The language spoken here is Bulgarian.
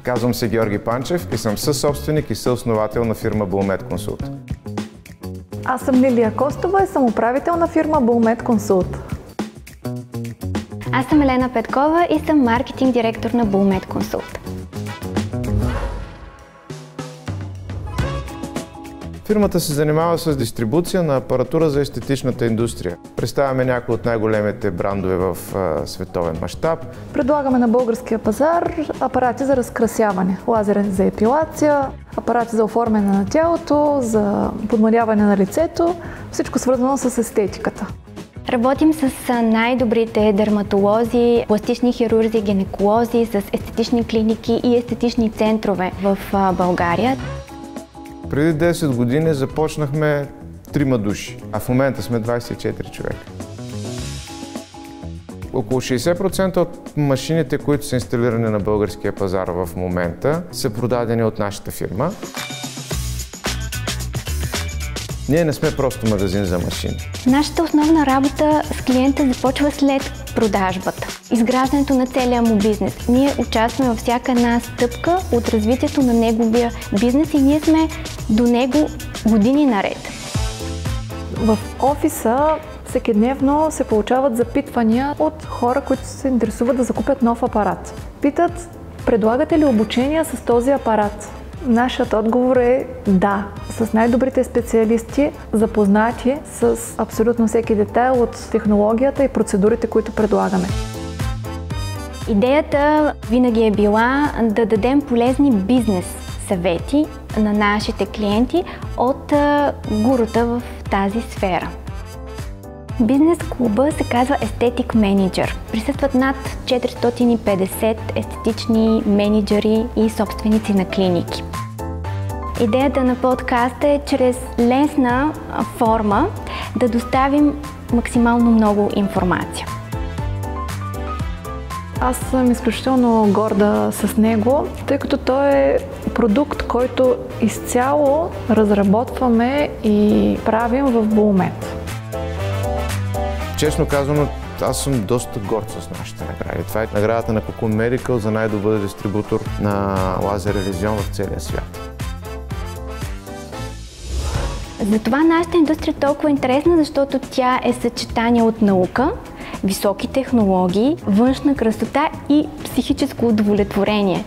Казвам се Георги Панчев и съм съсобственик и съосновател на фирма Булмет Консулт. Аз съм Лилия Костова и съм управител на фирма Булмет Консулт. Аз съм Елена Петкова и съм маркетинг директор на Булмет Консулт. Фирмата се занимава с дистрибуция на апаратура за естетичната индустрия. Представяме някои от най-големите брандове в световен мащаб. Предлагаме на българския пазар апарати за разкрасяване, лазерен за епилация, апарати за оформяне на тялото, за подмаляване на лицето, всичко свързано с естетиката. Работим с най-добрите дерматолози, пластични хирурзи, гинеколози, с естетични клиники и естетични центрове в България. Преди 10 години започнахме 3 души, а в момента сме 24 човека. Около 60% от машините, които са инсталирани на българския пазар в момента, са продадени от нашата фирма. Ние не сме просто магазин за машини. Нашата основна работа с клиента започва след продажбата. Изграждането на целия му бизнес. Ние участваме във всяка една стъпка от развитието на неговия бизнес и ние сме до него години наред. В офиса всекидневно се получават запитвания от хора, които се интересуват да закупят нов апарат. Питат, предлагате ли обучение с този апарат? Нашият отговор е да, с най-добрите специалисти, запознати с абсолютно всеки детайл от технологията и процедурите, които предлагаме. Идеята винаги е била да дадем полезни бизнес съвети на нашите клиенти от гурута в тази сфера. Бизнес клуба се казва Aesthetic Manager. Присъстват над 450 естетични менеджери и собственици на клиники. Идеята на подкаста е чрез лесна форма да доставим максимално много информация. Аз съм изключително горда с него, тъй като той е продукт, който изцяло разработваме и правим в Булмет. Честно казано, аз съм доста горд с нашите награди. Това е наградата на Cocoon Medical за най-добър дистрибутор на лазер ревизион в целия свят. Затова нашата индустрия е толкова интересна, защото тя е съчетание от наука, високи технологии, външна красота и психическо удовлетворение.